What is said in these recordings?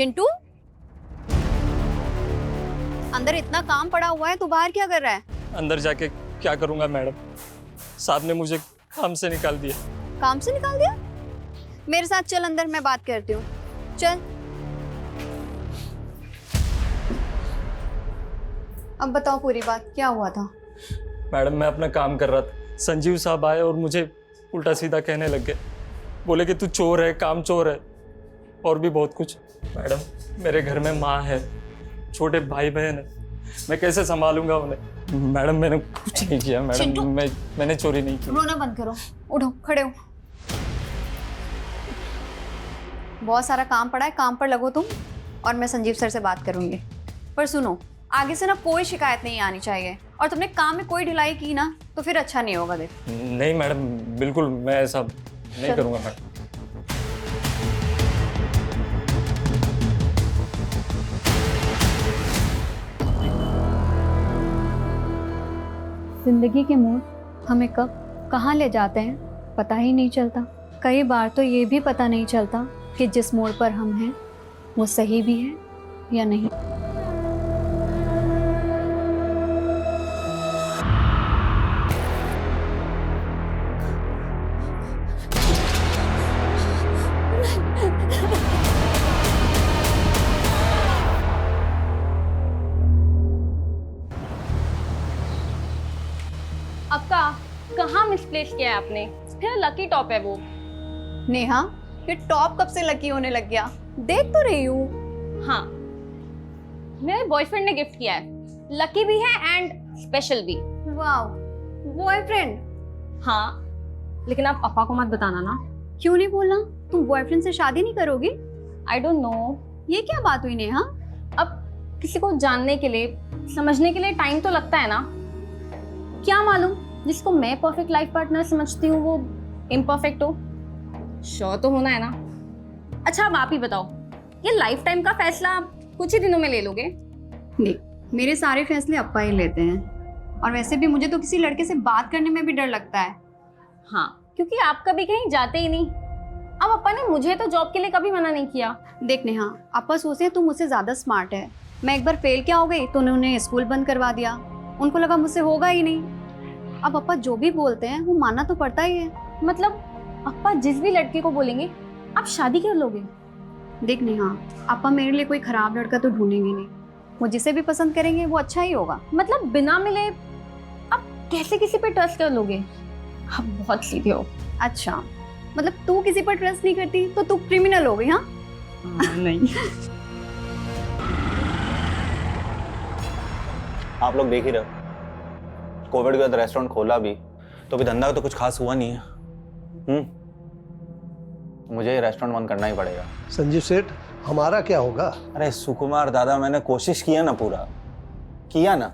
चिंटू, अंदर इतना काम पड़ा हुआ है, तू बाहर क्या कर रहा है? अंदर जाके क्या करूंगा मैडम, साहब ने मुझे काम से निकाल दिया। काम से निकाल दिया? मेरे साथ चल अंदर, मैं बात करती हूँ। चल। अब बताओ पूरी बात, क्या हुआ था? मैडम मैं अपना काम कर रहा था, संजीव साहब आए और मुझे उल्टा सीधा कहने लग गए। बोले कि तू चोर है, काम चोर है, और भी बहुत कुछ। मैडम मेरे घर में माँ है, छोटे भाई बहन है, मैं कैसे संभालूंगा उन्हें? मैडम मैंने कुछ नहीं किया मैडम, मैंने चोरी नहीं की। रोना बंद करो, उठो, खड़े हो। बहुत सारा काम पड़ा है, काम पर लगो तुम, और मैं संजीव सर से बात करूंगी। पर सुनो, आगे से ना कोई शिकायत नहीं आनी चाहिए, और तुमने काम में कोई ढिलाई की ना तो फिर अच्छा नहीं होगा। देख नहीं मैडम, बिल्कुल मैं ऐसा नहीं करूंगा मैडम। जिंदगी के मोड़ हमें कब कहाँ ले जाते हैं पता ही नहीं चलता। कई बार तो ये भी पता नहीं चलता कि जिस मोड़ पर हम हैं वो सही भी है या नहीं। आपका कहाँ मिसप्लेस किया है आपने? फिर लकी टॉप है वो। नेहा, ये टॉप कब से लकी होने लग गया? देख तो रही हूँ। हाँ, मेरे बॉयफ्रेंड ने गिफ्ट किया है। लकी भी है एंड स्पेशल भी। वाह, बॉयफ्रेंड? हाँ, लेकिन आप पापा को मत बताना ना। क्यों नहीं बोलना? तुम बॉयफ्रेंड से शादी नहीं करोगी? I don't know. ये क्या बात हुई नेहा? अब किसी को जानने के लिए, समझने के लिए टाइम तो लगता है ना। क्या मालूम जिसको मैं परफेक्ट लाइफ पार्टनर समझती हूँ वो इम्परफेक्ट हो। श्योर तो होना है ना। अच्छा अब आप ही बताओ, ये लाइफ टाइम का फैसला आप कुछ ही दिनों में ले लोगे? देख, मेरे सारे फैसले अप्पा ही लेते हैं, और वैसे भी मुझे तो किसी लड़के से बात करने में भी डर लगता है। हाँ, क्योंकि आप कभी कहीं जाते ही नहीं। अब अप्पा ने मुझे तो जॉब के लिए कभी मना नहीं किया। देख नेहा, अप्पा सोचते हैं तुम मुझसे ज्यादा स्मार्ट है। मैं एक बार फेल क्या हो गई तो उन्होंने स्कूल बंद करवा दिया। उनको लगा मुझसे होगा ही नहीं। अब अप्पा जो भी बोलते हैं वो मानना तो पड़ता ही है। मतलब अप्पा जिस भी लड़के को बोलेंगे आप शादी कर लोगे? देख नेहा, अप्पा मेरे लिए कोई खराब लड़का तो ढूंढेंगे नहीं। वो जिसे भी पसंद करेंगे वो अच्छा ही होगा। मतलब बिना मिले आप कैसे किसी पे ट्रस्ट कर लोगे? आप बहुत सीधे हो। अच्छा, मतलब तू किसी पर ट्रस्ट नहीं करती तो तू क्रिमिनल हो गई? हाँ नहीं। आप लोग देख ही रहे हो, कोविड के बाद रेस्टोरेंट खोला भी तो अभी धंधा तो कुछ खास हुआ नहीं है। मुझे ये रेस्टोरेंट बंद करना ही पड़ेगा। संजीव सेठ, हमारा क्या होगा? अरे सुकुमार दादा, मैंने कोशिश किया ना, पूरा किया ना।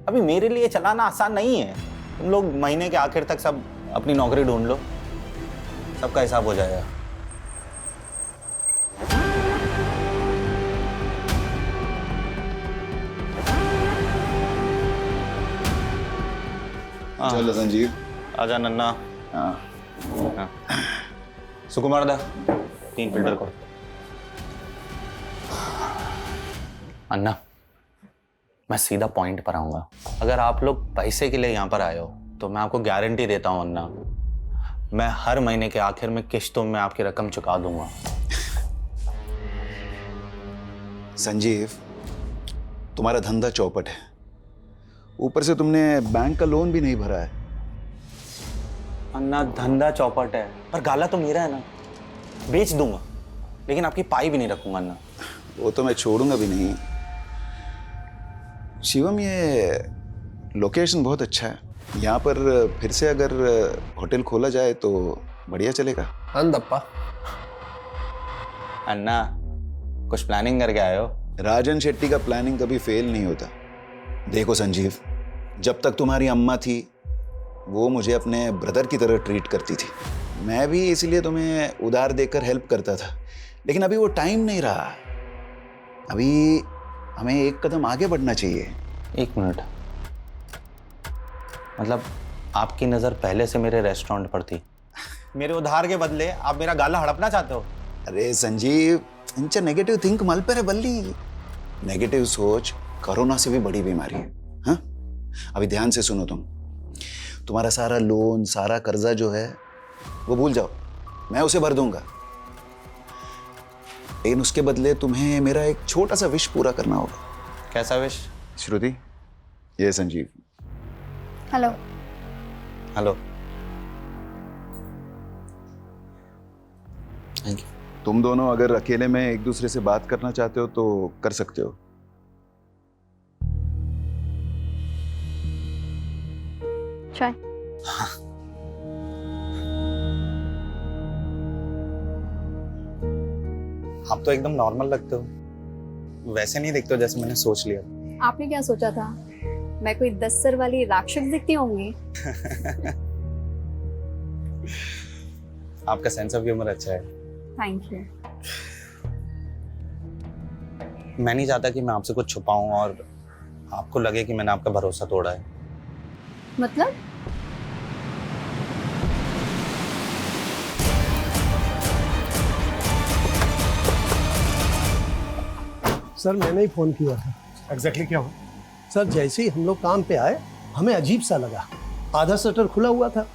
अभी मेरे लिए चलाना आसान नहीं है। तुम लोग महीने के आखिर तक सब अपनी नौकरी ढूंढ लो, सबका हिसाब हो जाएगा। चलो संजीव, आजा नन्ना। हाँ। सुकुमार दा 3 फिल्टर को। अन्ना, मैं सीधा पॉइंट पर आऊंगा। अगर आप लोग पैसे के लिए यहाँ पर आए हो तो मैं आपको गारंटी देता हूँ अन्ना, मैं हर महीने के आखिर में किश्तों में आपकी रकम चुका दूंगा। संजीव, तुम्हारा धंधा चौपट है, ऊपर से तुमने बैंक का लोन भी नहीं भरा है। अन्ना धंधा चौपट है पर गाला तो मेरा है ना, बेच दूंगा लेकिन आपकी पाई भी नहीं रखूंगा अन्ना। वो तो मैं छोड़ूंगा भी नहीं। शिवम, ये लोकेशन बहुत अच्छा है, यहाँ पर फिर से अगर होटल खोला जाए तो बढ़िया चलेगा। अंदप्पा, अन्ना कुछ प्लानिंग करके आए हो? राजन शेट्टी का प्लानिंग कभी फेल नहीं होता। देखो संजीव, जब तक तुम्हारी अम्मा थी वो मुझे अपने ब्रदर की तरह ट्रीट करती थी। मैं भी इसलिए तुम्हें उधार देकर हेल्प करता था, लेकिन अभी वो टाइम नहीं रहा। अभी हमें एक कदम आगे बढ़ना चाहिए। 1 मिनट, मतलब आपकी नज़र पहले से मेरे रेस्टोरेंट पर थी, मेरे उधार के बदले आप मेरा गाला हड़पना चाहते हो? अरे संजीव, इंचा नेगेटिव थिंक मल पर है बल्ली। नेगेटिव सोच कोरोना से भी बड़ी बीमारी है। हाँ, अभी ध्यान से सुनो तुम्हारा सारा लोन, सारा कर्जा जो है वो भूल जाओ, मैं उसे भर दूंगा। लेकिन उसके बदले तुम्हें मेरा एक छोटा सा विश पूरा करना होगा। कैसा विश? श्रुति, ये Sanjeev. Hello. Hello. Thank you. तुम दोनों अगर अकेले में एक दूसरे से बात करना चाहते हो तो कर सकते हो। चाय। आप तो एकदम नॉर्मल लगते हो, वैसे नहीं दिखते हो जैसे मैंने सोच लिया। आपने क्या सोचा था? मैं कोई 10 सर वाली राक्षस दिखती होंगी? आपका सेंस ऑफ ह्यूमर अच्छा है। Thank you. मैं नहीं चाहता कि मैं आपसे कुछ छुपाऊं और आपको लगे कि मैंने आपका भरोसा तोड़ा है। मतलब? सर मैंने ही फोन किया था। एग्जैक्टली क्या हुआ? सर जैसे ही हम लोग काम पे आए हमें अजीब सा लगा। आधा शटर खुला हुआ था,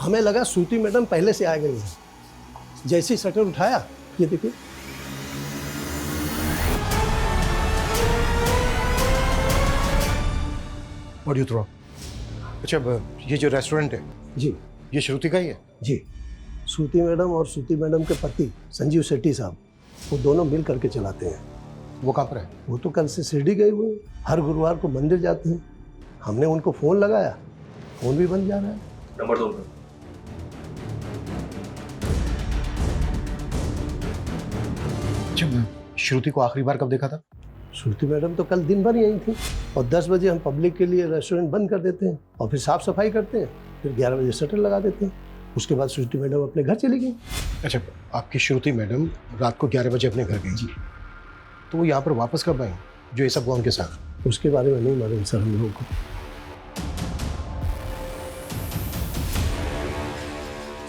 हमें लगा श्रुति मैडम पहले से आ गई है। जैसे ही शटर उठाया, ये देखिए। What you throw? अच्छा, ये जो रेस्टोरेंट है जी ये श्रुति का ही है? जी, श्रुति मैडम और श्रुति मैडम के पति संजीव शेट्टी साहब, वो दोनों मिल करके चलाते हैं। वो कहाँ पर है? वो तो कल से शिरडी गए हुए हैं, हर गुरुवार को मंदिर जाते हैं। हमने उनको फोन लगाया, फोन भी बंद जा रहा है। नंबर 2 अच्छा, श्रुति को आखिरी बार कब देखा था? श्रुति मैडम तो कल दिन भर यहीं थी, और 10 बजे हम पब्लिक के लिए रेस्टोरेंट बंद कर देते हैं और फिर साफ सफाई करते हैं, फिर 11 बजे शटर लगा देते हैं। उसके बाद श्रुति मैडम अपने घर चली गई। अच्छा, आपकी श्रुति मैडम रात को 11 बजे अपने घर गई जी, तो वो यहाँ पर वापस कब आई जो ये सब हुआ उनके साथ? उसके बारे में नहीं मालूम सर हम लोगों को।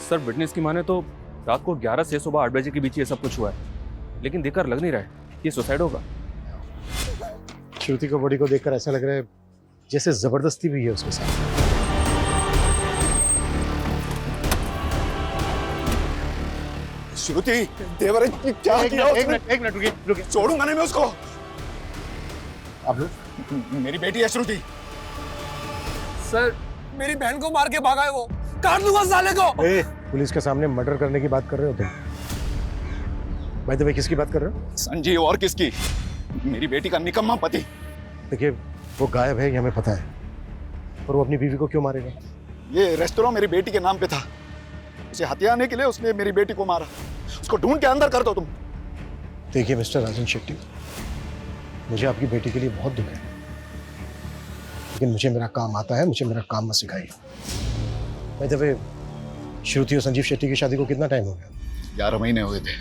सर विटनेस की माने तो रात को 11 से सुबह 8 बजे के बीच ये सब कुछ हुआ है, लेकिन देखकर लग नहीं रहा है ये सुसाइड होगा। श्रुति को बॉडी को देखकर ऐसा लग रहा है जैसे जबरदस्ती भी है उसके साथ। श्रुति, देवर क्या किया? एक मिनट रुकिए। छोड़ूंगा नहीं मैं उसको। आप लोग? मेरी बेटी है श्रुति। सर मेरी बहन को मार के भागा है वो, काट दूंगा साले को। पुलिस के सामने मर्डर करने की बात कर रहे हो तुम? बाय द वे किसकी बात कर रहे हो? संजीव और किसकी? मेरी बेटी का निकम्मा पति। देखिए वो गायब है ये हमें पता है, और वो अपनी बीवी को क्यों मारेगा? ये रेस्टोरेंट मेरी बेटी के नाम पे था, उसे हथियाने के लिए उसने मेरी बेटी को मारा। उसको ढूंढ के अंदर कर दो तुम। देखिए मिस्टर राजन शेट्टी, मुझे आपकी बेटी के लिए बहुत दुख है, लेकिन मुझे मेरा काम आता है, मुझे मेरा काम मत सिखाइए। बाय द वे, श्रुति और संजीव शेट्टी की शादी को कितना टाइम हो गया? 11 महीने हुए थे।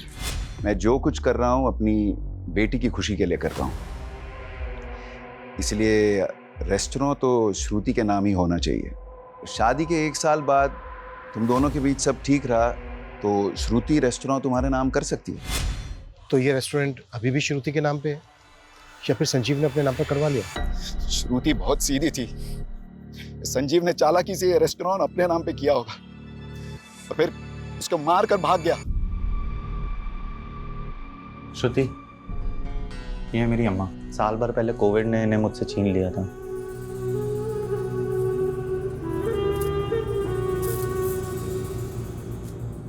मैं जो कुछ कर रहा हूँ अपनी बेटी की खुशी के लिए कर रहा हूँ, इसलिए रेस्टोरेंट तो श्रुति के नाम ही होना चाहिए। शादी के 1 साल बाद तुम दोनों के बीच सब ठीक रहा तो श्रुति रेस्टोरेंट तुम्हारे नाम कर सकती है। तो ये रेस्टोरेंट अभी भी श्रुति के नाम पे है या फिर संजीव ने अपने नाम पर करवा लिया? श्रुति बहुत सीधी थी, संजीव ने चालाकी से ये रेस्टोरेंट अपने नाम पे किया होगा और फिर उसको मार कर भाग गया। श्रुति, ये मेरी अम्मा। साल भर पहले कोविड ने इन्हें मुझसे छीन लिया था।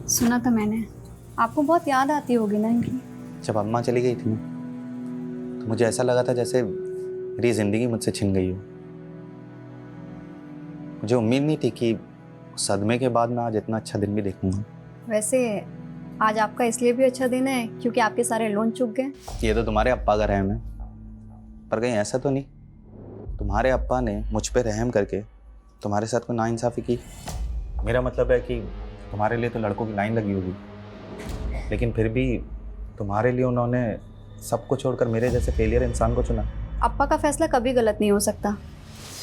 सुना था मैंने, आपको बहुत याद आती होगी ना इनकी। जब अम्मा चली गई थी तो मुझे ऐसा लगा था जैसे मेरी जिंदगी मुझसे छिन गई हो। मुझे उम्मीद नहीं थी कि सदमे के बाद मैं आज इतना अच्छा दिन भी देखूंगा। वैसे आज आपका इसलिए भी अच्छा दिन है क्योंकि आपके सारे लोन चुक गए। ये तो तुम्हारे अप्पा का रहम है, पर कहीं ऐसा तो नहीं तुम्हारे अप्पा ने मुझ पे रहम करके तुम्हारे साथ कोई नाइंसाफ़ी की? मेरा मतलब है कि तुम्हारे लिए तो लड़कों की लाइन लगी होगी, लेकिन फिर भी तुम्हारे लिए उन्होंने सब कुछ छोड़कर मेरे जैसे फेलियर इंसान को चुना। अप्पा का फैसला कभी गलत नहीं हो सकता,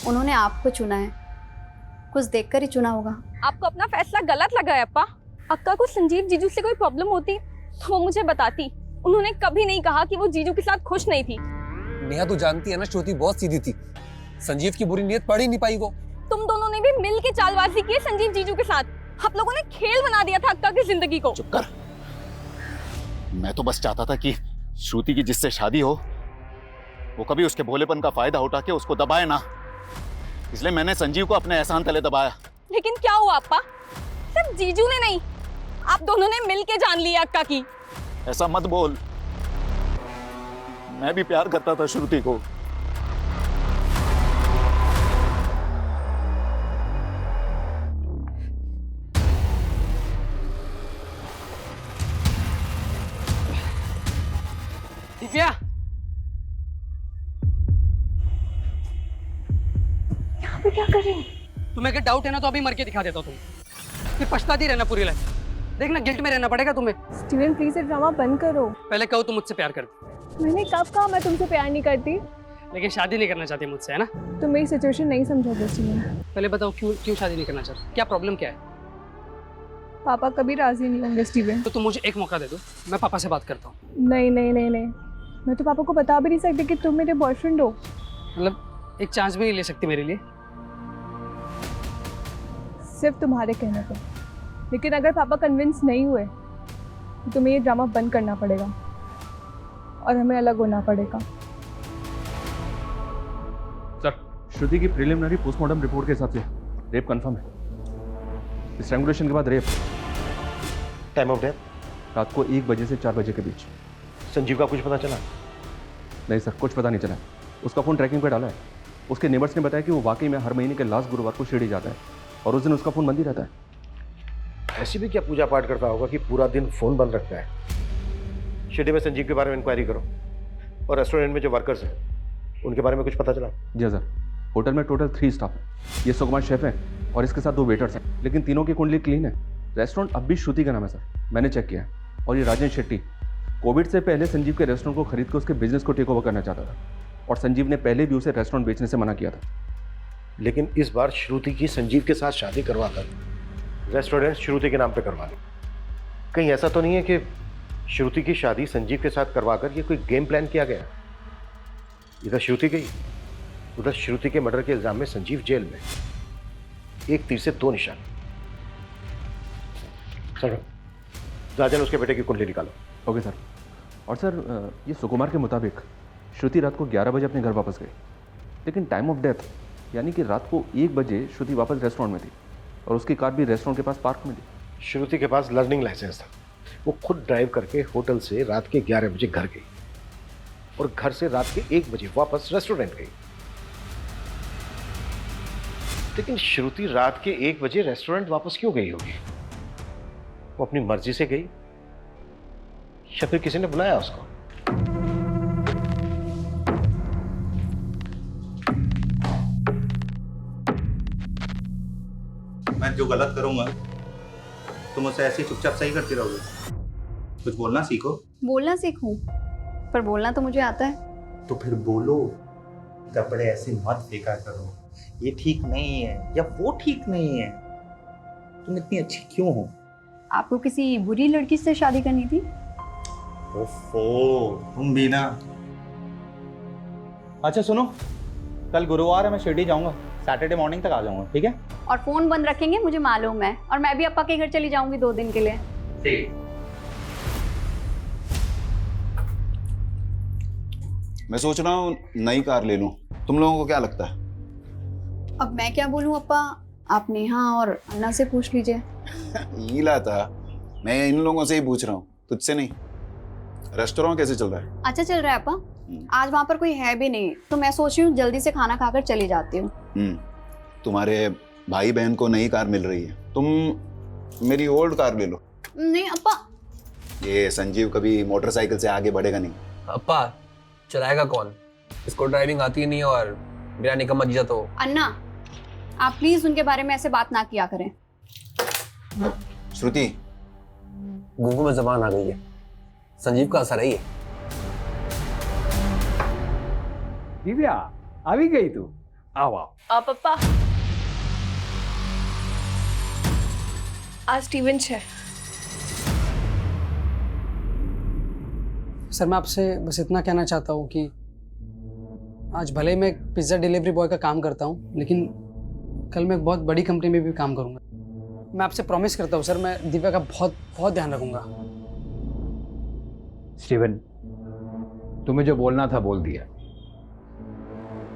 उन्होंने आपको चुना है, कुछ देखकर ही चुना होगा। आपको अपना फैसला गलत लगा है अप्पा। अक्का को संजीव जीजू से कोई प्रॉब्लम होती तो वो मुझे बताती, उन्होंने कभी नहीं कहा कि वो जीजू के साथ खुश नहीं थी। नेहा तो जानती है ना, श्रुति बहुत सीधी थी। संजीव की बुरी नीयत पढ़ ही नहीं पाई वो। तुम दोनों ने भी मिल के चालबाजी की है संजीव जीजू के साथ। आप लोगों ने खेल बना दिया था अक्का की जिंदगी को। चुप कर। मैं तो बस चाहता था कि श्रुति की जिससे शादी हो वो कभी उसके भोलेपन का फायदा उठा के उसको दबाए ना, इसलिए मैंने संजीव को अपने एहसान तले दबाया। लेकिन क्या हुआ अप्पा, सिर्फ जीजू ने नहीं, आप दोनों ने मिल के जान लिया अक्का की। ऐसा मत बोल, मैं भी प्यार करता था श्रुति को। दिव्या, यहाँ पे क्या कर रही हो? तुम्हें अगर डाउट है ना तो अभी मर के दिखा देता हूँ तुम, फिर पछताती रहना पूरी लाइफ। देखना गिल्ट में रहना पड़ेगा तुम्हें। स्टीवन प्लीज ये ड्रामा बंद करो। पहले कहो तुम मुझसे प्यार करती, मैंने कब कहा मैं तुमसे प्यार नहीं करती? लेकिन शादी नहीं करना चाहती मुझसे, है ना? तुम मेरी सिचुएशन नहीं समझोगे स्टीवन। पहले बताओ क्यों शादी नहीं करना चाहती, क्या प्रॉब्लम क्या है? पापा कभी राजी नहीं होंगे स्टीवन। तो तुम मुझे एक मौका दे दो, मैं पापा से बात करता हूँ। नहीं नहीं नहीं नहीं, मैं तो पापा को बता भी नहीं सकती कि तुम मेरे बॉयफ्रेंड हो। मतलब एक चांस भी नहीं ले सकती मेरे लिए? सिर्फ तुम्हारे कहने पर। लेकिन अगर पापा कन्विंस नहीं हुए तो तुम्हें ये ड्रामा बंद करना पड़ेगा और हमें अलग होना पड़ेगा। सर, श्रुति की प्रिलिमिनरी पोस्टमार्टम रिपोर्ट के हिसाब से रेप कंफर्म है। स्ट्रैंगुलेशन के बाद रेप। Time of death? रात को 1 बजे से 4 बजे के बीच। संजीव का कुछ पता चला? नहीं सर, कुछ पता नहीं चला। उसका फ़ोन ट्रैकिंग पे डाला है। उसके नेबर्स ने बताया कि वो वाकई में हर महीने के लास्ट गुरुवार को शिरडी जाता है और उस दिन उसका फ़ोन बंद ही रहता है। ऐसी भी क्या पूजा पाठ करता होगा कि पूरा दिन फोन बंद रखता है? शिरडी में संजीव के बारे में इंक्वायरी करो, और रेस्टोरेंट में जो वर्कर्स हैं उनके बारे में कुछ पता चला? जी सर, होटल में टोटल 3 स्टाफ है। ये सुकुमार शेफ हैं और इसके साथ 2 वेटर्स हैं, लेकिन तीनों की कुंडली क्लीन है। रेस्टोरेंट अब भी श्रुति का नाम है सर, मैंने चेक किया है। और ये राजेश शेट्टी कोविड से पहले संजीव के रेस्टोरेंट को खरीद कर उसके बिजनेस को टेक ओवर करना चाहता था, और संजीव ने पहले भी उसे रेस्टोरेंट बेचने से मना किया था। लेकिन इस बार श्रुति की संजीव के साथ शादी करवाकर रेस्टोरेंट श्रुति के नाम पे करवा ली। कहीं ऐसा तो नहीं है कि श्रुति की शादी संजीव के साथ करवाकर ये कोई गेम प्लान किया गया? इधर श्रुति गई, उधर श्रुति के मर्डर के इल्जाम में संजीव जेल में। एक तीर से 2 निशान। चलो राजन, उसके बेटे की कुंडली निकालो। Okay sir. और सर, ये सुकुमार के मुताबिक श्रुति रात को 11 बजे अपने घर वापस गई, लेकिन टाइम ऑफ डेथ यानी कि रात को 1 बजे श्रुति वापस रेस्टोरेंट में थी, और उसकी कार भी रेस्टोरेंट के पास पार्क में थी। श्रुति के पास लर्निंग लाइसेंस था। वो खुद ड्राइव करके होटल से रात के 11 बजे घर गई और घर से रात के 1 बजे वापस रेस्टोरेंट गई। लेकिन श्रुति रात के 1 बजे रेस्टोरेंट वापस क्यों गई होगी? वो अपनी मर्जी से गई या फिर किसी ने बुलाया उसको? मैं जो गलत करूंगा तुम उसे ऐसे ही चुपचाप सही करती रहोगे? कुछ बोलना सीखो। बोलना सीखूं, पर बोलना तो मुझे आता है। तो फिर बोलो। कपड़े ऐसे मत फेंका करो, ये ठीक नहीं है या वो ठीक नहीं है। तुम इतनी अच्छी क्यों हो? आपको किसी बुरी लड़की से शादी करनी थी? ओफो, तुम भी ना। अच्छा सुनो, कल गुरुवार है, मैं शिरडी जाऊंगा। सैटरडे मॉर्निंग तक आ जाऊंगा, ठीक है? और फोन बंद रखेंगे, मुझे मालूम है। और मैं भी अप्पा के घर चली जाऊंगी 2 दिन के लिए। ठीक। मैं सोच रहा हूँ नई कार ले लूं, तुम लोगों को क्या लगता है? अब मैं क्या बोलूं अप्पा, आप नेहा और अन्ना से पूछ लीजिए। हीला था, मैं इन लोगों से ही पूछ रहा हूँ, तुझसे नहीं। रेस्टोरेंट कैसे चल रहा है? अच्छा चल रहा है अप्पा। आज वहाँ पर कोई है भी नहीं, तो मैं सोच रही हूँ जल्दी से खाना खाकर चली जाती हूँ। तुम्हारे भाई बहन को नई कार मिल रही है, तुम मेरी ओल्ड कार ले लो। नहीं अप्पा। ये संजीव कभी मोटरसाइकिल से आगे बढ़ेगा नहीं। अप्पा, चलाएगा कौन? इसको ड्राइविंग आती नहीं और मेरा निकम्मा जीजा तो। अन्ना, आप प्लीज उनके बारे में ऐसे बात ना किया करें। श्रुति, गूंगू में जबान आ गई है। संजीव का असर है ये। दिव्या, आ भी गई तू? आओ आओ। पप्पा, आज स्टीवन છે। सर मैं आपसे बस इतना कहना चाहता हूँ कि आज भले मैं एक पिज़्ज़ा डिलीवरी बॉय का काम करता हूँ, लेकिन कल मैं एक बहुत बड़ी कंपनी में भी काम करूँगा। मैं आपसे प्रॉमिस करता हूँ सर, मैं दिव्या का बहुत बहुत ध्यान रखूँगा। स्टीवन, तुम्हें जो बोलना था बोल दिया।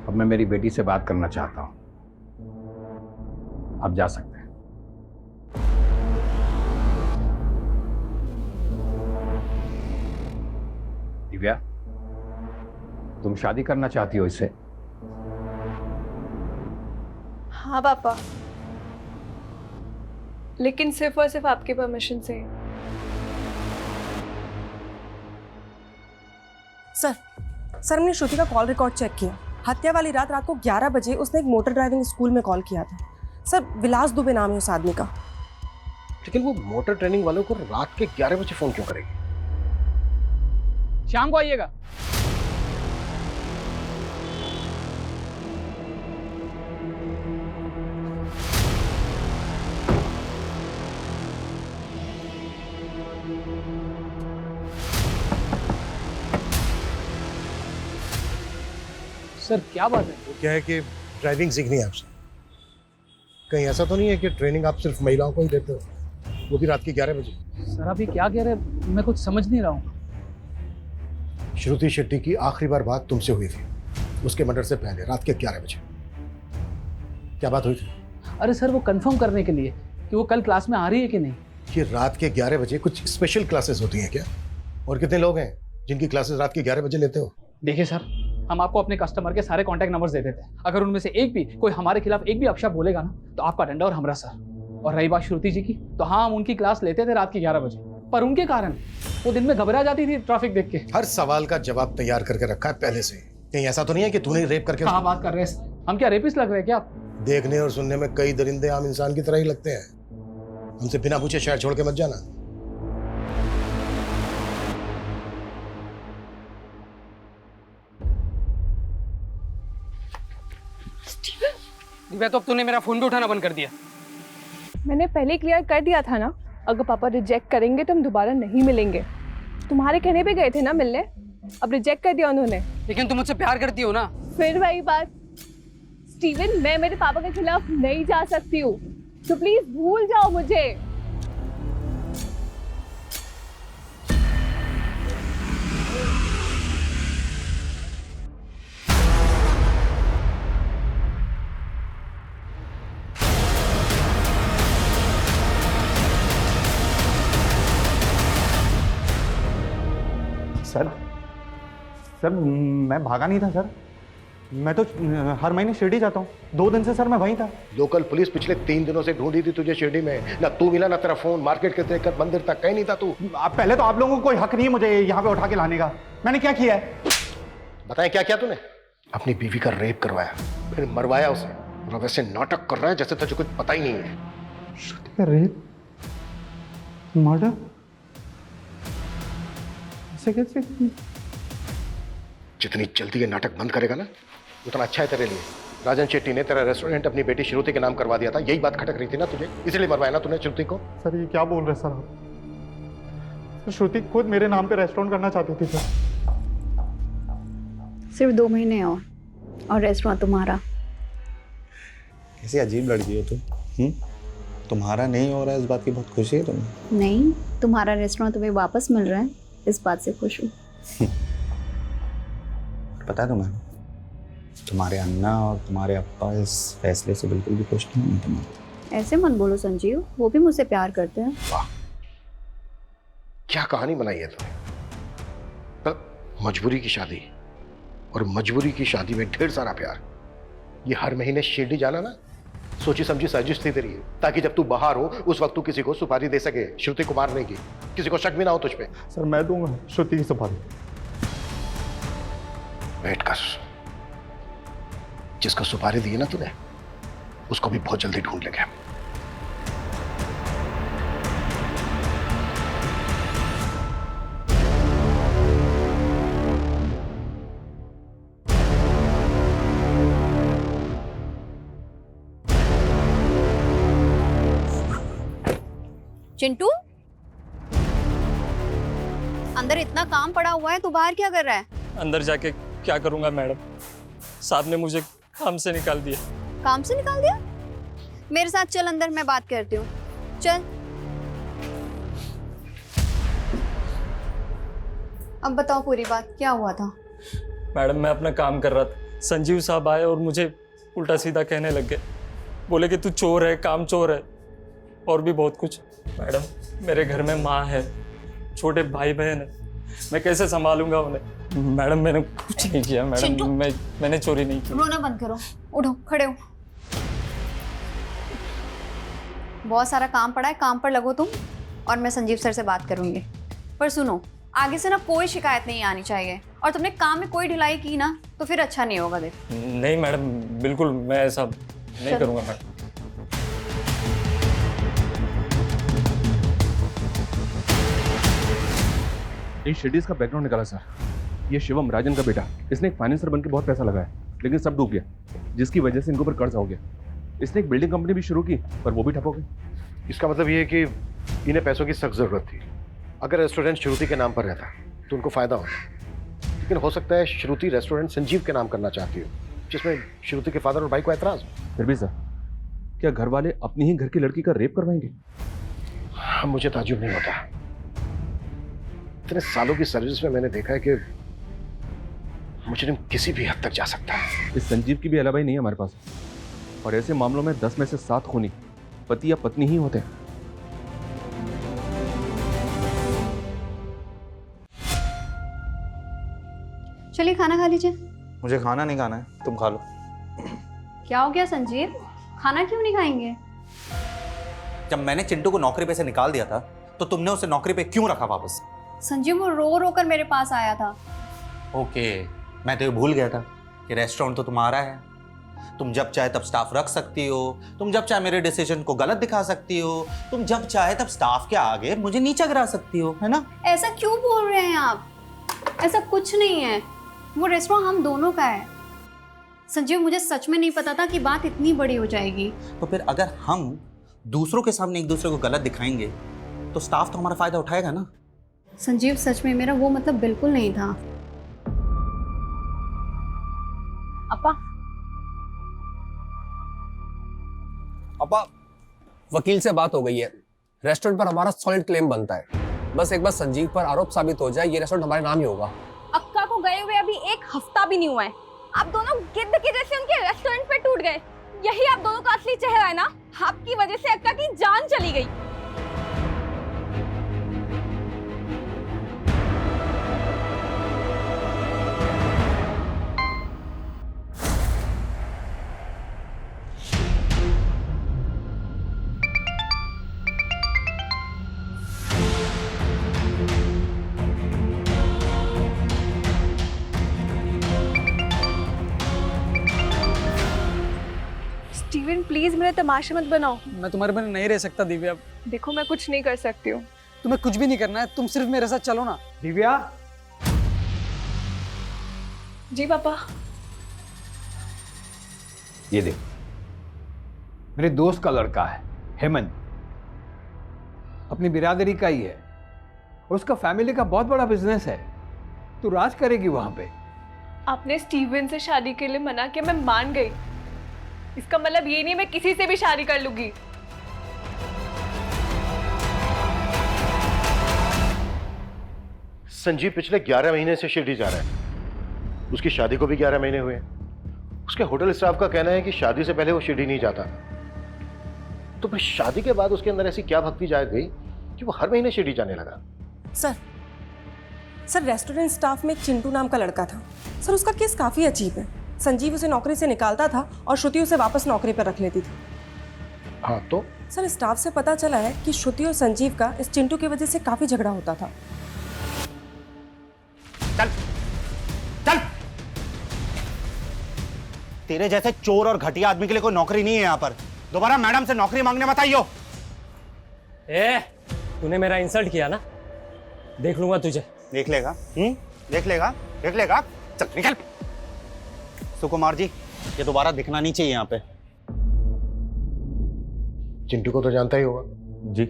अब मैं मेरी बेटी से बात करना चाहता हूँ। आप जा सकते हैं। दिव्या, तुम शादी करना चाहती हो इससे? हाँ पापा, लेकिन सिर्फ और सिर्फ आपके परमिशन से। सर हमने श्रुति का कॉल रिकॉर्ड चेक किया। हत्या वाली रात को 11 बजे उसने एक मोटर ड्राइविंग स्कूल में कॉल किया था। सर विलास दुबे नाम है उस आदमी का। लेकिन वो मोटर ट्रेनिंग वालों को रात के 11 बजे फोन क्यों करेगी? शाम को आइएगा। सर क्या बात है? वो क्या है कि ड्राइविंग सीखनी है आपसे। कहीं ऐसा तो नहीं है कि ट्रेनिंग आप सिर्फ महिलाओं को ही देते हो, वो भी रात के 11 बजे? सर आप ये क्या कह रहे हैं? मैं कुछ समझ नहीं रहा हूँ। श्रुति शेट्टी की आखिरी बार बात तुमसे हुई थी उसके मर्डर से पहले, रात के 11 बजे। क्या बात हुई थी? अरे सर वो कंफर्म करने के लिए कि वो कल क्लास में आ रही है कि नहीं। ये रात के 11 बजे कुछ स्पेशल क्लासेस होती हैं क्या? और कितने लोग हैं जिनकी क्लासेस रात के 11 बजे लेते हो? देखिए सर, हम आपको अपने कस्टमर के सारे कॉन्टैक्ट नंबर्स दे देते हैं। अगर उनमें से एक भी कोई हमारे खिलाफ एक भी अपशब्द बोलेगा ना, तो आपका डंडा और हमरा सर। और रही बात श्रुति जी की, तो हाँ हम उनकी क्लास लेते थे रात के 11 बजे, पर उनके कारण वो दिन में घबरा जाती थी ट्रैफिक देख के। हर सवाल का जवाब तैयार करके रखा है पहले से। कहीं ऐसा तो नहीं है कि तूने रेप करके? हाँ बात कर रहे हैं, हम क्या रेपिस्ट लग रहे हैं क्या आप? देखने और सुनने में कई दरिंदे आम इंसान की तरह ही लगते हैं। हमसे बिना पूछे शहर छोड़ के मत जाना। दिव्या, तो अब तूने मेरा फोन भी उठाना बंद कर दिया। मैंने पहले क्लियर कर दिया था ना, अगर पापा रिजेक्ट करेंगे तो हम दोबारा नहीं मिलेंगे। तुम्हारे कहने पे गए थे ना मिलने, अब रिजेक्ट कर दिया उन्होंने। लेकिन तुम मुझसे प्यार करती हो ना? फिर वही बात। स्टीवन, मैं मेरे पापा के खिलाफ नहीं जा सकती हूँ, तो प्लीज भूल जाओ मुझे। सर मैं भागा नहीं था सर। मैं तो हर महीने शिरडी जाता हूँ। 2 दिन से सर मैं वहीं था। लोकल पुलिस पिछले 3 दिनों से ढूंढी थी तुझे शिरडी में। ना तू मिला ना तेरा फोन। मार्केट के लेकर मंदिर तक कहीं नहीं था तू। पहले तो आप लोगों को कोई हक नहीं है मुझे यहाँ पे उठा के लाने का। मैंने क्या किया है? बताएं क्या किया तूने? अपनी बीवी का रेप करवाया, फिर मरवाया उसे, और वैसे नाटक कर रहा है जैसे तुझे कुछ पता ही नहीं है। श्रुति का रेप, मर्डर, ऐसे कैसे? जितनी जल्दी ये नाटक बंद करेगा ना उतना अच्छा है तेरे लिए। राजन शेट्टी ने तेरा रेस्टोरेंट अपनी बेटी श्रुति के नाम करवा दिया था। यही बात खटक रही थी ना तुझे, इसलिए मरवाया ना तूने श्रुति को। सर ये क्या बोल रहे सर आप? श्रुति खुद मेरे नाम पे रेस्टोरेंट करना चाहती थी सर। सिर्फ 2 महीने और रेस्टोरेंट तुम्हारा। कैसी अजीब लड़की हो तुम। तुम्हारा नहीं हो रहा है इस बात की बहुत खुशी है तुम्हें? नहीं, तुम्हारा रेस्टोरेंट तुम्हें वापस मिल रहा है, इस बात से खुश हूँ। पता है तुम्हें, तुम्हारे अन्ना और तुम्हारे अप्पा इस फैसले से बिल्कुल भी खुश नहीं है तुम्हें। ऐसे मत बोलो संजीव, वो भी मुझसे प्यार करते हैं। वाह, क्या कहानी बनाई है तुमने। मजबूरी की शादी, और मजबूरी की शादी में ढेर सारा प्यार। ये हर महीने शिरडी जाना ना सोची समझी साजिश थी तेरी, ताकि जब तू बाहर हो उस वक्त तू किसी को सुपारी दे सके श्रुति को मारने की, किसी को शक भी ना हो तुझ पे। सर मैं दूंगा श्रुति की सुपारी। वेट कर, जिसको सुपारी दी ना तूने उसको भी बहुत जल्दी ढूंढ लेंगे। चिंटू, अंदर इतना काम पड़ा हुआ है, तू बाहर क्या कर रहा है? अंदर जाके क्या करूँगा मैडम, साहब ने मुझे काम से निकाल दिया। काम से निकाल दिया? मेरे साथ चल अंदर, मैं बात करती हूँ, चल। अब बताओ पूरी बात, क्या हुआ था? मैडम मैं अपना काम कर रहा था, संजीव साहब आए और मुझे उल्टा सीधा कहने लग गए। बोले कि तू चोर है, काम चोर है, और भी बहुत कुछ। मैडम मेरे घर में माँ है, छोटे भाई बहन है, मैं कैसे संभालूंगा उन्हें? मैडम मैंने कुछ नहीं किया मैडम, मैंने चोरी नहीं की। रोना बंद करो, उठो, खड़े हो। बहुत सारा काम पड़ा है, काम पर लगो तुम, और मैं संजीव सर से बात करूंगी। पर सुनो, आगे से ना कोई शिकायत नहीं आनी चाहिए, और तुमने काम में कोई ढिलाई की ना तो फिर अच्छा नहीं होगा। देख नहीं मैडम, बिल्कुल मैं ऐसा नहीं करूंगा मैडम। इन शेडीज का बैकग्राउंड निकाला सर। ये शिवम, राजन का बेटा, इसने एक फाइनेंसर बनकर बहुत पैसा लगाया, लेकिन सब डूब गया, जिसकी वजह से इनको ऊपर कर्ज हो गया। इसने एक बिल्डिंग कंपनी भी शुरू की, पर वो भी ठप हो गई। इसका मतलब ये है कि इन्हें पैसों की सख्त जरूरत थी। अगर रेस्टोरेंट श्रुति के नाम पर रहता तो उनको फायदा होता, लेकिन हो सकता है श्रुति रेस्टोरेंट संजीव के नाम करना चाहती हो, जिसमें श्रुति के फादर और भाई को ऐतराज हो। फिर भी सर, क्या घर वाले अपनी ही घर की लड़की का रेप करवाएंगे? मुझे ताज्जुब नहीं होता। इतने सालों की सर्विस में मैंने देखा है कि मुजरिम किसी भी हद तक जा सकता है। इस संजीव की भी अलावाई नहीं है हमारे पास, और ऐसे मामलों में 10 में से 7 खूनी पति या पत्नी ही होते हैं। चलिए खाना खा लीजिए। मुझे खाना नहीं खाना है, तुम खा लो। क्या हो गया संजीव, खाना क्यों नहीं खाएंगे? जब मैंने चिंटू को नौकरी पे से निकाल दिया था तो तुमने उसे नौकरी पे क्यों रखा वापस? संजीव वो रो रो कर मेरे पास आया था। ओके, मैं तो ये भूल गया था कि रेस्टोरेंट तो तुम्हारा है। तुम जब चाहे तब स्टाफ रख सकती हो, तुम जब चाहे मेरे डिसीजन को गलत दिखा सकती हो, तुम जब चाहे तब स्टाफ के आगे मुझे नीचा गिरा सकती हो, है ना? ऐसा क्यों बोल रहे हैं आप? ऐसा कुछ नहीं है, वो रेस्टोरेंट हम दोनों का है। संजीव मुझे सच में नहीं पता था कि बात इतनी बड़ी हो जाएगी। तो फिर अगर हम दूसरों के सामने एक दूसरे को गलत दिखाएंगे तो स्टाफ तो हमारा फायदा उठाएगा ना? संजीव सच में मेरा वो मतलब बिल्कुल नहीं था। अपा, वकील से बात हो गई है, रेस्टोरेंट पर हमारा सॉलिड क्लेम बनता है। बस एक बार संजीव पर आरोप साबित हो जाए, ये रेस्टोरेंट हमारे नाम ही होगा। अक्का को गए हुए अभी 1 हफ्ता भी नहीं हुआ है, आप दोनों गिद्ध के जैसे उनके रेस्टोरेंट पे टूट गए। यही आप दोनों का असली चेहरा है ना? आपकी वजह से अक्का की जान चली गई। स्टीवन प्लीज मेरे तमाशे मत बनाओ। मैं तुम्हारे बिना नहीं रह सकता दिव्या। देखो मैं कुछ नहीं कर सकती हूँ। तुम्हें कुछ भी नहीं करना है, तुम सिर्फ मेरे साथ चलो ना। दिव्या, जी पापा। ये देख, मेरे दोस्त का लड़का है हेमंत, अपनी बिरादरी का ही है, और उसका फैमिली का बहुत बड़ा बिजनेस है। तू राज करेगी वहां पे। आपने स्टीवन से शादी के लिए मना किया, मैं मान गई। इसका मतलब ये नहीं मैं किसी से भी शादी कर लूंगी। संजीव पिछले 11 महीने से शिरडी जा रहा है। उसकी शादी को भी 11 महीने हुए। उसके होटल स्टाफ का कहना है कि शादी से पहले वो शिरडी नहीं जाता। तो फिर शादी के बाद उसके अंदर ऐसी क्या भक्ति जाग गई कि वो हर महीने शिरडी जाने लगा? सर रेस्टोरेंट स्टाफ में एक चिंटू नाम का लड़का था। सर उसका केस काफ़ी अजीब है। संजीव उसे नौकरी से निकालता था और श्रुति उसे वापस नौकरी पर रख लेती थी। हाँ तो? सर स्टाफ से पता चला है कि श्रुति और संजीव का इस चिंटू की वजह से काफ़ी झगड़ा होता था। चल चल, तेरे जैसे चोर और घटिया आदमी के लिए कोई नौकरी नहीं है यहाँ पर। दोबारा मैडम से नौकरी मांगने मत आइयो। तूने मेरा इंसल्ट किया ना, देख लूंगा तुझे। देख लेगा? देख लेगा, देख लेगा। चल निकल। सुकुमार जी, ये दोबारा दिखना नहीं चाहिए यहाँ पे। चिंटू को तो जानता ही होगा। जी,